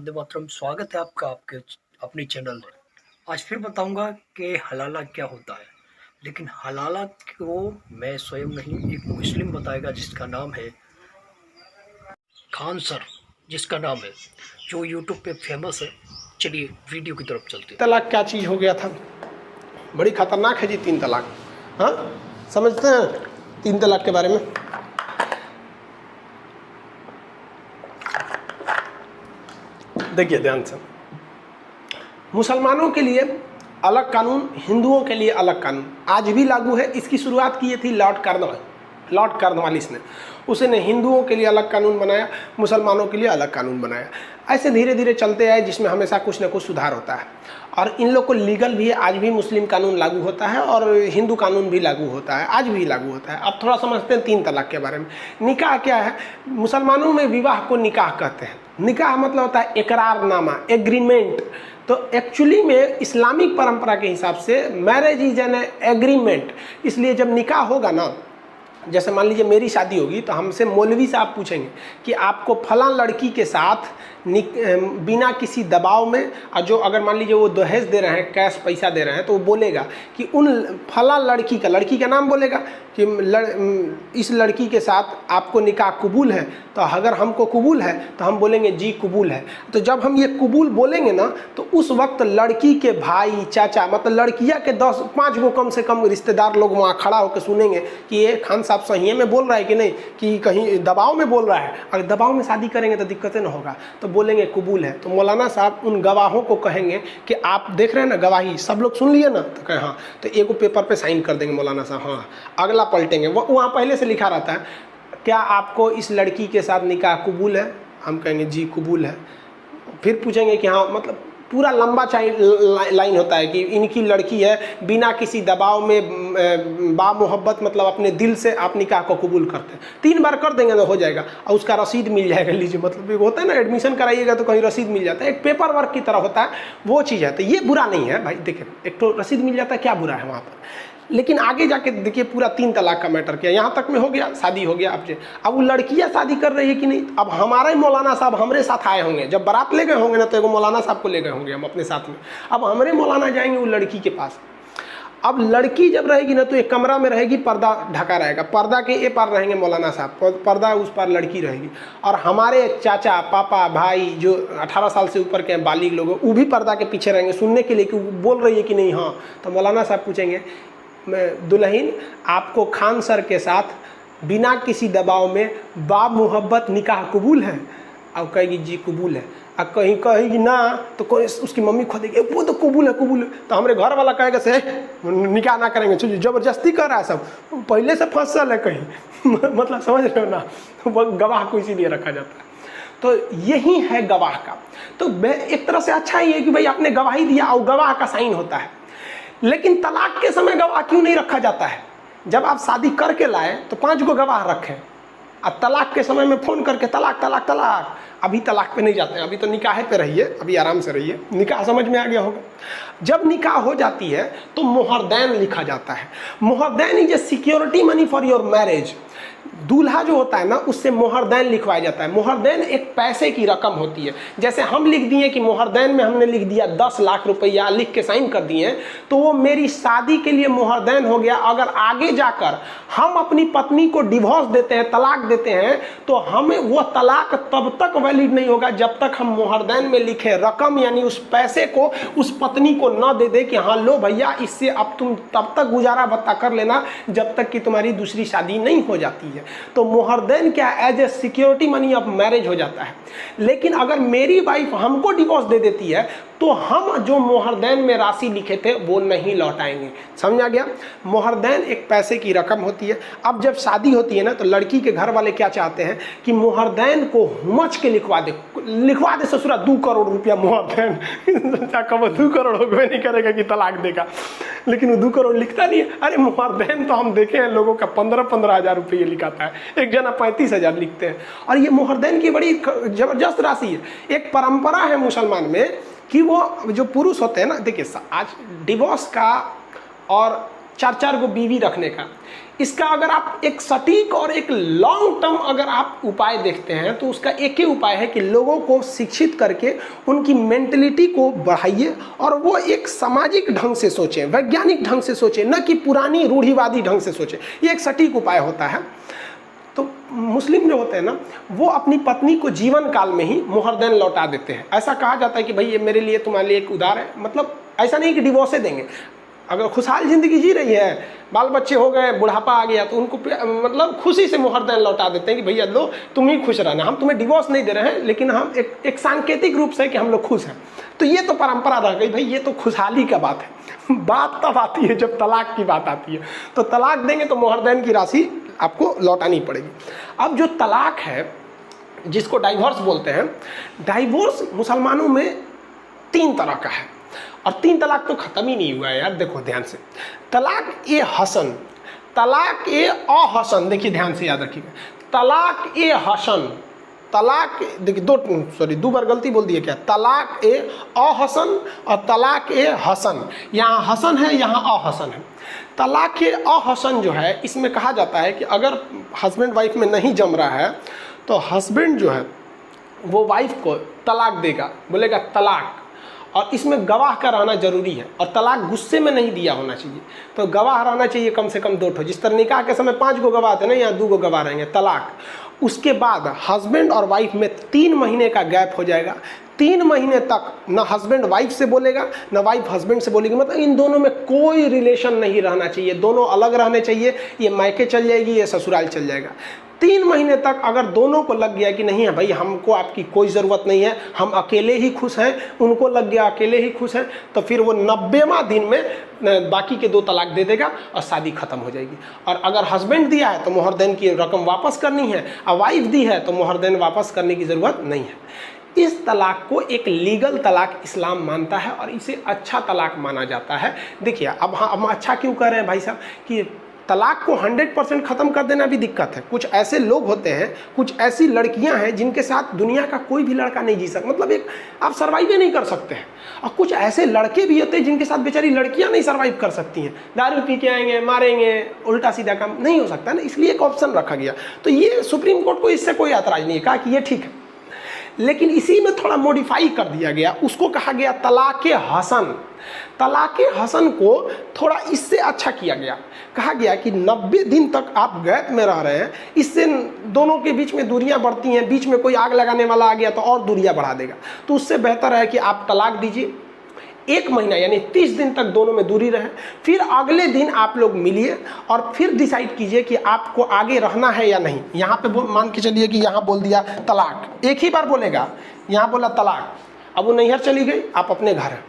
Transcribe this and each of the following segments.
वंदे मातरम। स्वागत है आपका आपके अपनी चैनल में। आज फिर बताऊंगा कि हलाला क्या होता है, लेकिन हलाला को मैं स्वयं नहीं, एक मुस्लिम बताएगा जिसका नाम है खान सर, जिसका नाम है जो यूट्यूब पे फेमस है। चलिए वीडियो की तरफ चलते हैं। तलाक क्या चीज़ हो गया था, बड़ी खतरनाक है जी तीन तलाक। हाँ, समझते हैं तीन तलाक के बारे में? देखिए ध्यान से, मुसलमानों के लिए अलग कानून, हिंदुओं के लिए अलग कानून आज भी लागू है। इसकी शुरुआत की थी लॉर्ड कॉर्नवालिस ने। उसने हिंदुओं के लिए अलग कानून बनाया, मुसलमानों के लिए अलग कानून बनाया। ऐसे धीरे धीरे चलते आए, जिसमें हमेशा कुछ न कुछ सुधार होता है। और इन लोग को लीगल भी आज भी मुस्लिम कानून लागू होता है और हिंदू कानून भी लागू होता है, आज भी लागू होता है। अब थोड़ा समझते हैं तीन तलाक के बारे में। निकाह क्या है? मुसलमानों में विवाह को निकाह कहते हैं। निकाह मतलब होता है इकरारनामा, एग्रीमेंट। तो एक्चुअली में इस्लामिक परंपरा के हिसाब से मैरिज इज एन एग्रीमेंट। इसलिए जब निकाह होगा ना, जैसे मान लीजिए मेरी शादी होगी तो हमसे मौलवी साहब पूछेंगे कि आपको फलां लड़की के साथ बिना किसी दबाव में, और जो अगर मान लीजिए वो दहेज दे रहे हैं, कैश पैसा दे रहे हैं, तो वो बोलेगा कि उन फलां लड़की का नाम बोलेगा कि इस लड़की के साथ आपको निकाह कबूल है। तो अगर हमको कबूल है तो हम बोलेंगे जी कबूल है। तो जब हम ये कबूल बोलेंगे ना, तो उस वक्त लड़की के भाई, चाचा, मतलब लड़कियां के 10-5 गो कम से कम रिश्तेदार लोग वहाँ खड़ा होकर सुनेंगे कि ये खान साहब सही में बोल रहा है कि नहीं, कि कहीं दबाव में बोल रहा है। अगर दबाव में शादी करेंगे तो दिक्कतें ना होगा, तो बोलेंगे कबूल है। तो मौलाना साहब उन गवाहों को कहेंगे कि आप देख रहे हैं ना गवाही, सब लोग सुन लिए ना? तो कहें हाँ। तो एक पेपर पे साइन कर देंगे मौलाना साहब, हाँ। अगला पलटेंगे, वहाँ पहले से लिखा रहता है, क्या आपको इस लड़की के साथ निकाह कबूल है? हम कहेंगे जी कबूल है। फिर पूछेंगे कि हाँ, मतलब पूरा लंबा लाइन होता है कि इनकी लड़की है, बिना किसी दबाव में बामोहब्बत, मतलब अपने दिल से आप निकाह को कबूल करते हैं। 3 बार कर देंगे तो हो जाएगा, और उसका रसीद मिल जाएगा। लीजिए, मतलब एक होता है ना, एडमिशन कराइएगा तो कहीं रसीद मिल जाता है, एक पेपर वर्क की तरह होता है, वो चीज़ है। तो ये बुरा नहीं है भाई, देखिए एक तो रसीद मिल जाता है, क्या बुरा है वहाँ पर। लेकिन आगे जाके देखिए पूरा 3 तलाक का मैटर किया। यहाँ तक में हो गया, शादी हो गया आपसे। अब वो लड़कियाँ शादी कर रही है कि नहीं, अब हमारे मौलाना साहब हमारे साथ आए होंगे, जब बारात ले गए होंगे ना, तो एगो मौलाना साहब को ले गए होंगे हम अपने साथ में। अब हमारे मौलाना जाएंगे वो लड़की के पास। अब लड़की जब रहेगी ना, तो एक कमरा में रहेगी, पर्दा ढका रहेगा, पर्दा के ए पार रहेंगे मौलाना साहब, पर्दा उस पार लड़की रहेगी। और हमारे चाचा, पापा, भाई जो 18 साल से ऊपर के बालिग लोग, वो भी पर्दा के पीछे रहेंगे सुनने के लिए कि वो बोल रही है कि नहीं। हाँ, तो मौलाना साहब पूछेंगे, दुल्हन आपको खान सर के साथ बिना किसी दबाव में बामोहब्बत निकाह कबूल है? अब कहेगी जी कबूल है। अब कहीं कहेगी ना, तो कोई उसकी मम्मी खोदेगी, वो तो कबूल है कबूल है। तो हमारे घर वाला कहेगा से निकाह ना करेंगे, जबरदस्ती कर रहा है, सब पहले से फसल है कहीं मतलब समझ रहे हो ना, गवाह को इसीलिए रखा जाता है। तो यही है गवाह का। तो एक तरह से अच्छा ही है कि भाई आपने गवाही दिया और गवाह का साइन होता है। लेकिन तलाक के समय गवाह क्यों नहीं रखा जाता है? जब आप शादी करके लाए तो 5 गो गवाह रखें, अब तलाक के समय में फ़ोन करके तलाक तलाक तलाक, अभी तलाक पे नहीं जाते हैं, अभी तो निकाह पे रहिए, अभी आराम से रहिए। निकाह समझ में आ गया होगा। जब निकाह हो जाती है तो मोहरदैन लिखा जाता है। मोहरदैन is a security money for your marriage. दूल्हा जो होता है ना, उससे मोहरदैन लिखवाया जाता है। मोहरदैन एक पैसे की रकम होती है। जैसे हम लिख दिए कि मोहरदैन में हमने लिख दिया 10 लाख रुपया, लिख के साइन कर दिए, तो वो मेरी शादी के लिए मोहरदैन हो गया। अगर आगे जाकर हम अपनी पत्नी को डिवोर्स देते हैं, तलाक देते हैं, तो हमें वो तलाक तब तक वैलिड नहीं होगा जब तक हम मोहरदैन में लिखे रकम, यानी उस पैसे को उस पत्नी को न दे दे कि हाँ लो भैया, इससे अब तुम तब तक गुजारा भत्ता कर लेना जब तक कि तुम्हारी दूसरी शादी नहीं हो जाती है। तो मोहरदैन क्या, as a security money of marriage हो जाता है। लेकिन अगर मेरी वाइफ हमको डिवोर्स दे देती है, तो हम जो मोहरदैन में राशि लिखे थे वो नहीं लौटाएंगे। समझ आ गया? मोहरदैन एक पैसे की रकम होती है। अब जब शादी होती है ना, तो लड़की के घर वाले क्या चाहते हैं कि मोहरदैन को हुमच के लिखवा दे ससुरा 2 करोड़ रुपया मोहरदैन कब 2 करोड़ होगा नहीं करेगा कि तलाक देगा, लेकिन वो 2 करोड़ लिखता नहीं है। अरे मोहरदैन तो हम देखे हैं लोगों का 15-15 हज़ार रुपये लिखाता है, एक जना 35,000 लिखते हैं। और ये मोहरदैन की बड़ी जबरदस्त राशि है। एक परंपरा है मुसलमान में कि वो जो पुरुष होते हैं ना, देखिए आज डिवोर्स का और 4 गो बीवी रखने का। इसका अगर आप एक सटीक और एक लॉन्ग टर्म अगर आप उपाय देखते हैं तो उसका एक ही उपाय है कि लोगों को शिक्षित करके उनकी मेंटलिटी को बढ़ाइए और वो एक सामाजिक ढंग से सोचें, वैज्ञानिक ढंग से सोचें, न कि पुरानी रूढ़िवादी ढंग से सोचें। ये एक सटीक उपाय होता है। तो मुस्लिम जो होते हैं ना, वो अपनी पत्नी को जीवन काल में ही मोहरदैन लौटा देते हैं। ऐसा कहा जाता है कि भाई ये मेरे लिए तुम्हारे लिए एक उधार है। मतलब ऐसा नहीं कि डिवोर्स देंगे, अगर खुशहाल जिंदगी जी रही है, बाल बच्चे हो गए, बुढ़ापा आ गया, तो उनको मतलब खुशी से मोहरदैन लौटा देते हैं कि भैया लो तुम ही खुश रहना, हम तुम्हें डिवोर्स नहीं दे रहे हैं, लेकिन हम एक सांकेतिक रूप से कि हम लोग खुश हैं। तो ये तो परंपरा रह गई भाई, ये तो खुशहाली का बात है। बात तब आती है जब तलाक की बात आती है। तो तलाक देंगे तो मोहरदैन की राशि आपको लौटानी पड़ेगी। अब जो तलाक है, जिसको डाइवोर्स बोलते हैं, डाइवोर्स मुसलमानों में 3 तरह का है और 3 तलाक तो खत्म ही नहीं हुआ है यार। देखो ध्यान से, तलाक ए हसन, तलाक ए अहसन, देखिए ध्यान से याद रखिएगा, तलाक ए हसन, तलाक देखिए 2 बार गलती बोल दिए क्या, तलाक ए अहसन और तलाक ए हसन। यहाँ हसन है, यहाँ अहसन है। तलाक ए अहसन जो है, इसमें कहा जाता है कि अगर हस्बैंड वाइफ में नहीं जम रहा है तो हस्बैंड जो है वो वाइफ को तलाक देगा, बोलेगा तलाक, और इसमें गवाह का रहना जरूरी है। और तलाक गुस्से में नहीं दिया होना चाहिए, तो गवाह रहना चाहिए कम से कम 2 ठो। जिस तरह निकाह के समय 5 गो गवाह थे ना, यहाँ 2 गो गवाह रहेंगे। तलाक, उसके बाद हस्बैंड और वाइफ में 3 महीने का गैप हो जाएगा। 3 महीने तक ना हस्बैंड वाइफ से बोलेगा ना वाइफ हस्बैंड से बोलेगी, मतलब इन दोनों में कोई रिलेशन नहीं रहना चाहिए, दोनों अलग रहने चाहिए। ये मायके चल जाएगी, ये ससुराल चल जाएगा। 3 महीने तक अगर दोनों को लग गया कि नहीं है भाई, हमको आपकी कोई ज़रूरत नहीं है, हम अकेले ही खुश हैं, उनको लग गया अकेले ही खुश हैं, तो फिर वो 90वां दिन में बाकी के 2 तलाक दे देगा और शादी खत्म हो जाएगी। और अगर हस्बैंड दिया है तो मोहरदैन की रकम वापस करनी है, और वाइफ दी है तो मोहरदैन वापस करने की ज़रूरत नहीं है। इस तलाक को एक लीगल तलाक इस्लाम मानता है और इसे अच्छा तलाक माना जाता है। देखिए अब हम अच्छा क्यों कह रहे हैं भाई साहब कि तलाक को 100% ख़त्म कर देना भी दिक्कत है। कुछ ऐसे लोग होते हैं, कुछ ऐसी लड़कियां हैं जिनके साथ दुनिया का कोई भी लड़का नहीं जी सकता, मतलब एक आप सर्वाइव नहीं कर सकते हैं। और कुछ ऐसे लड़के भी होते हैं जिनके साथ बेचारी लड़कियां नहीं सर्वाइव कर सकती हैं, दारू पी के आएंगे, मारेंगे, उल्टा सीधा काम नहीं हो सकता ना, इसलिए एक ऑप्शन रखा गया। तो ये सुप्रीम कोर्ट को इससे कोई ऐतराज़ नहीं है, कहा कि ये ठीक है। लेकिन इसी में थोड़ा मॉडिफाई कर दिया गया, उसको कहा गया तलाक़े हसन। तलाक़े हसन को थोड़ा इससे अच्छा किया गया, कहा गया कि 90 दिन तक आप गैप में रह रहे हैं, इससे दोनों के बीच में दूरियां बढ़ती हैं, बीच में कोई आग लगाने वाला आ गया तो और दूरियां बढ़ा देगा। तो उससे बेहतर है कि आप तलाक दीजिए, 1 महीना यानी 30 दिन तक दोनों में दूरी रहे, फिर अगले दिन आप लोग मिलिए और फिर डिसाइड कीजिए कि आपको आगे रहना है या नहीं। यहाँ पे मान के चलिए कि यहाँ बोल दिया तलाक, एक ही बार बोलेगा, यहाँ बोला तलाक, अब वो नैहर चली गई, आप अपने घर हैं,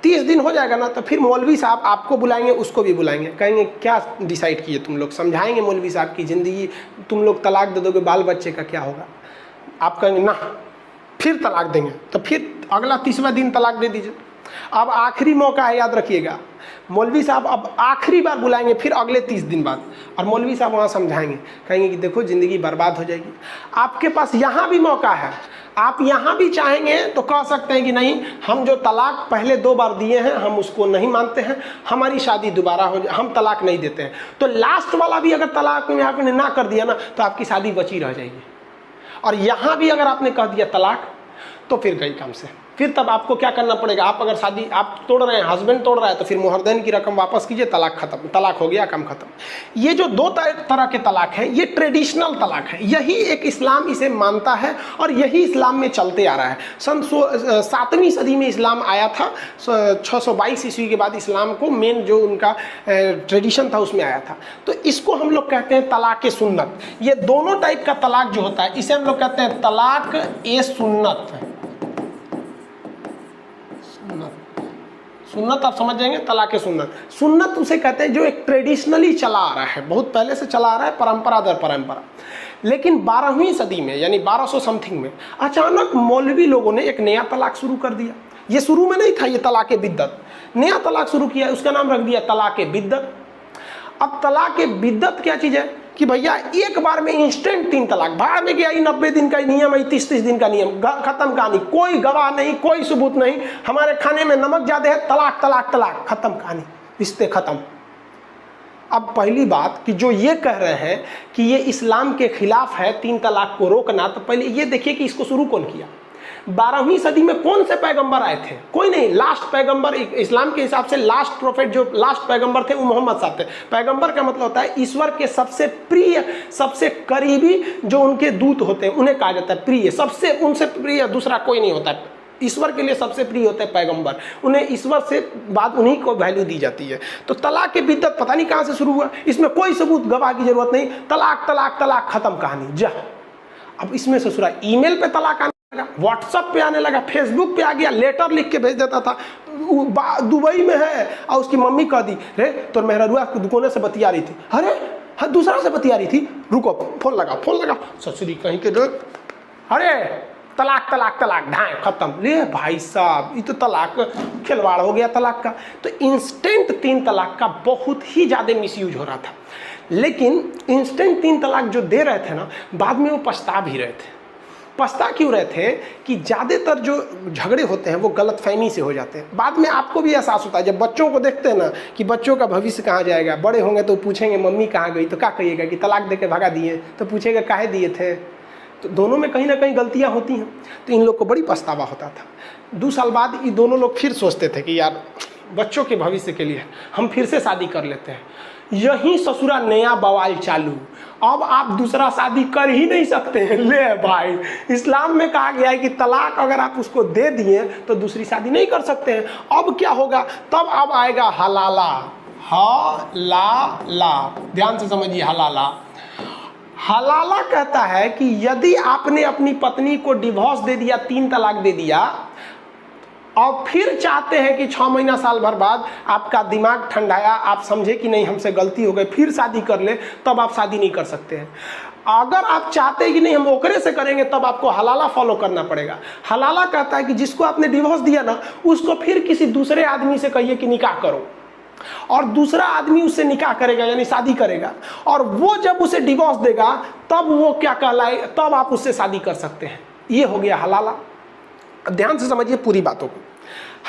30 दिन हो जाएगा ना, तो फिर मौलवी साहब आपको बुलाएंगे, उसको भी बुलाएंगे, कहेंगे क्या डिसाइड किए तुम लोग, समझाएंगे मौलवी साहब की ज़िंदगी, तुम लोग तलाक दे दोगे, बाल बच्चे का क्या होगा। आप कहेंगे ना, फिर तलाक देंगे, तो फिर अगला 30वां दिन तलाक दे दीजिए। अब आखिरी मौका है, याद रखिएगा, मौलवी साहब अब आखिरी बार बुलाएंगे फिर अगले 30 दिन बाद, और मौलवी साहब वहाँ समझाएंगे, कहेंगे कि देखो ज़िंदगी बर्बाद हो जाएगी। आपके पास यहाँ भी मौका है, आप यहाँ भी चाहेंगे तो कह सकते हैं कि नहीं, हम जो तलाक पहले 2 बार दिए हैं हम उसको नहीं मानते हैं, हमारी शादी दोबारा हो जाए, हम तलाक नहीं देते हैं। तो लास्ट वाला भी अगर तलाक में आपने ना कर दिया ना, तो आपकी शादी बची रह जाएगी। और यहाँ भी अगर आपने कह दिया तलाक, तो फिर गई काम से। फिर तब आपको क्या करना पड़ेगा, आप अगर शादी आप तोड़ रहे हैं, हस्बैंड तोड़ रहा है, तो फिर मोहरदैन की रकम वापस कीजिए, तलाक खत्म, तलाक हो गया, काम खत्म। ये जो 2 तरह के तलाक हैं, ये ट्रेडिशनल तलाक है, यही एक इस्लाम इसे मानता है और यही इस्लाम में चलते आ रहा है। सन 7वीं सदी में इस्लाम आया था, 622 ईस्वी के बाद इस्लाम को मेन जो उनका ट्रेडिशन था उसमें आया था। तो इसको हम लोग कहते हैं तलाक सुन्नत। ये दोनों टाइप का तलाक जो होता है, इसे हम लोग कहते हैं तलाक ए सुन्नत। सुन्नत आप समझ जाएंगे, तलाक़े सुन्नत। सुन्नत उसे कहते हैं जो एक ट्रेडिशनली चला आ रहा है, बहुत पहले से चला आ रहा है, परंपरा दर परंपरा। लेकिन 12वीं सदी में यानी 1200 समथिंग में अचानक मौलवी लोगों ने एक नया तलाक शुरू कर दिया। ये शुरू में नहीं था, ये तलाक़े बिद्दत, नया तलाक शुरू किया, उसका नाम रख दिया तलाक़े बिद्दत। अब तलाक़े बिद्दत क्या चीज़ है कि भैया एक बार में इंस्टेंट 3 तलाक, भाड़ में गया, 90 दिन का नियम है, 30 दिन का नियम, खत्म कहानी, कोई गवाह नहीं, कोई सबूत नहीं, हमारे खाने में नमक ज़्यादा है, तलाक तलाक तलाक, खत्म कहानी, रिश्ते खत्म। अब पहली बात कि जो ये कह रहे हैं कि ये इस्लाम के खिलाफ है 3 तलाक को रोकना, तो पहले ये देखिए कि इसको शुरू कौन किया। 12वीं सदी में कौन से पैगंबर आए थे? कोई नहीं। लास्ट पैगंबर इस्लाम के हिसाब से लास्ट प्रोफेट, जो लास्ट पैगंबर थे वो मोहम्मद साहब थे। पैगंबर का मतलब होता है ईश्वर के सबसे प्रिय, सबसे करीबी जो उनके दूत होते हैं उन्हें कहा जाता है प्रिय। सबसे उनसे प्रिय दूसरा कोई नहीं होता है। ईश्वर के लिए सबसे प्रिय होते हैं पैगंबर, उन्हें ईश्वर से बाद उन्हीं को वैल्यू दी जाती है। तो तलाक की बिद्दत पता नहीं कहाँ से शुरू हुआ, इसमें कोई सबूत गवाह की जरूरत नहीं। तलाक तलाक तलाक, खत्म कहानी जा। अब इसमें ससुरा ईमेल पे तलाक आने लगा, व्हाट्सएप पे आने लगा, फेसबुक पे आ गया, लेटर लिख के भेज देता था। दुबई में है और उसकी मम्मी कह दी, रे तो मेहरुआ दुकाने से बतिया रही थी। अरे हाँ, दूसरा से बतिया रही थी, रुको फोन लगा। ससुरी कहीं के दो, अरे तलाक तलाक तलाक, ढाई खत्म। ले भाई साहब, ये तो तलाक खिलवाड़ हो गया तलाक का। तो इंस्टेंट 3 तलाक का बहुत ही ज़्यादा मिसयूज हो रहा था। लेकिन इंस्टेंट 3 तलाक जो दे रहे थे ना, बाद में वो पछता भी रहे थे। पछता क्यों रहे थे कि ज़्यादातर जो झगड़े होते हैं वो गलतफहमी से हो जाते हैं। बाद में आपको भी एहसास होता है जब बच्चों को देखते हैं ना कि बच्चों का भविष्य कहाँ जाएगा, बड़े होंगे तो पूछेंगे मम्मी कहाँ गई, तो क्या कहिएगा कि तलाक दे के भगा दिए, तो पूछेगा काहे दिए थे। तो दोनों में कहीं ना कहीं गलतियां होती हैं। तो इन लोग को बड़ी पछतावा होता था। 2 साल बाद ये दोनों लोग फिर सोचते थे कि यार बच्चों के भविष्य के लिए हम फिर से शादी कर लेते हैं। यही ससुरा नया बवाल चालू। अब आप दूसरा शादी कर ही नहीं सकते हैं। ले भाई, इस्लाम में कहा गया है कि तलाक अगर आप उसको दे दिए तो दूसरी शादी नहीं कर सकते हैं। अब क्या होगा, तब अब आएगा हलाला। हलाला, ध्यान से समझिए। हलाला कहता है कि यदि आपने अपनी पत्नी को डिवोर्स दे दिया, 3 तलाक दे दिया, और फिर चाहते हैं कि 6 महीना साल भर बाद आपका दिमाग ठंडाया, आप समझे कि नहीं हमसे गलती हो गई, फिर शादी कर ले, तब आप शादी नहीं कर सकते हैं। अगर आप चाहते हैं कि नहीं हम ओकरे से करेंगे, तब आपको हलाला फॉलो करना पड़ेगा। हलाला कहता है कि जिसको आपने डिवोर्स दिया ना, उसको फिर किसी दूसरे आदमी से कहिए कि निकाह करो, और दूसरा आदमी उससे निकाह करेगा यानी शादी करेगा, और वो जब उसे डिवोर्स देगा तब वो क्या कहलाए, तब आप उससे शादी कर सकते हैं। ये हो गया हलाला। अब ध्यान से समझिए पूरी बातों को।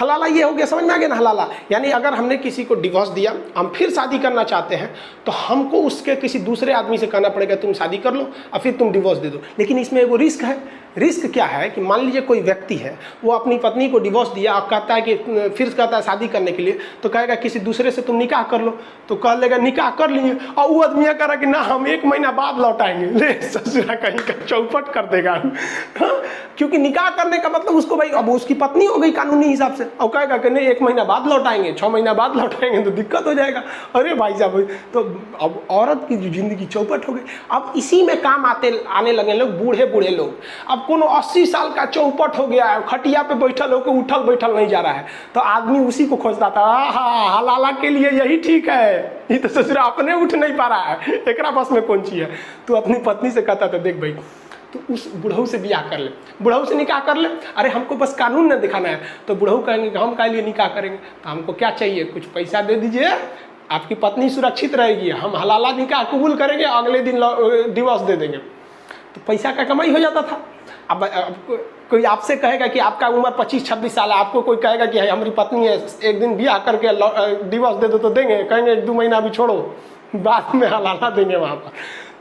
हलाला ये हो गया, समझ में आ गया ना। हलाला यानी अगर हमने किसी को डिवोर्स दिया, हम फिर शादी करना चाहते हैं, तो हमको उसके किसी दूसरे आदमी से कहना पड़ेगा तुम शादी कर लो और फिर तुम डिवोर्स दे दो। लेकिन इसमें वो रिस्क है। रिस्क क्या है कि मान लीजिए कोई व्यक्ति है, वो अपनी पत्नी को डिवोर्स दिया और कहता है कि फिर कहता है शादी करने के लिए, तो कहेगा किसी दूसरे से तुम निकाह कर लो, तो कह लेगा निकाह कर लिए, और वो आदमी कह रहा कि ना हम 1 महीना बाद लौटाएंगे। ले ससुरा कहीं का चौपट कर देगा। हाँ, क्योंकि निकाह करने का मतलब उसको भाई अब उसकी पत्नी हो गई कानूनी हिसाब से, और कहेगा कि नहीं 1 महीना बाद लौटाएंगे, 6 महीना बाद लौटाएंगे, तो दिक्कत हो जाएगा। अरे भाई साहब, तो अब औरत की जिंदगी चौपट हो गई। अब इसी में काम आने लगे लोग, बूढ़े लोग। अब कोनो 80 साल का चौपट हो गया है, खटिया पे बैठल होकर उठल बैठल नहीं जा रहा है, तो आदमी उसी को खोजता था। हलाला के लिए यही ठीक है, ये तो ससुरा अपने उठ नहीं पा रहा है, एकरा बस में कौन चीज है। तो अपनी पत्नी से कहता था देख भाई तो उस बुढ़ऊ से ब्याह कर ले, बुढ़ऊ से निकाह कर ले। अरे हमको बस कानून न दिखाना है। तो बुढ़ऊ कहेंगे कि हम काहे लिए निकाह करेंगे, तो हमको क्या चाहिए, कुछ पैसा दे दीजिए, आपकी पत्नी सुरक्षित रहेगी, हम हलाला निकाह कबूल करेंगे, अगले दिन डिवोर्स दे देंगे। तो पैसा का कमाई हो जाता था। अब कोई आपसे कहेगा कि आपका उम्र 25-26 साल है, आपको कोई कहेगा कि हमारी पत्नी है, एक दिन ब्याह करके डिवोर्स दे दो, तो देंगे, कहेंगे 1-2 महीना अभी छोड़ो, बाद में हलाला देंगे वहाँ पर।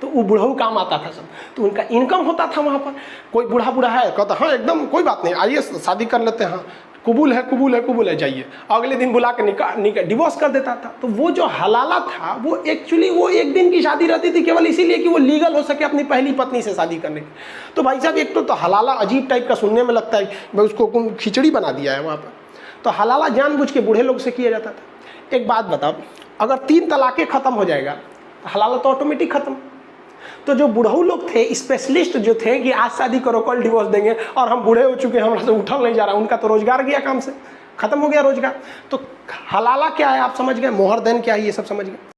तो वो बुढ़ऊ काम आता था सब, तो उनका इनकम होता था वहाँ पर। कोई बूढ़ा है, कहता हाँ एकदम कोई बात नहीं, आइए शादी कर लेते हैं, हाँ कबूल है, जाइए, अगले दिन बुला के निकाह डिवोर्स कर देता था। तो वो जो हलाला था वो एक्चुअली वो 1 दिन की शादी रहती थी, केवल इसीलिए कि वो लीगल हो सके अपनी पहली पत्नी से शादी करने की। तो भाई साहब एक तो हलाला अजीब टाइप का सुनने में लगता है, भाई उसको खिचड़ी बना दिया है वहाँ पर। तो हलाला जानबूझ के बूढ़े लोग से किया जाता था। एक बात बताओ, अगर 3 तलाक़ें ख़त्म हो जाएगा तो हलाला तो ऑटोमेटिक ख़त्म। तो जो बूढ़ऊ लोग थे, स्पेशलिस्ट जो थे कि आज शादी करो कल डिवोर्स देंगे, और हम बूढ़े हो चुके हैं, हमारे से उठल नहीं जा रहा, उनका तो रोजगार गया, काम से खत्म हो गया रोजगार। तो हलाला क्या है आप समझ गए, मोहर देन क्या है ये सब समझ गए।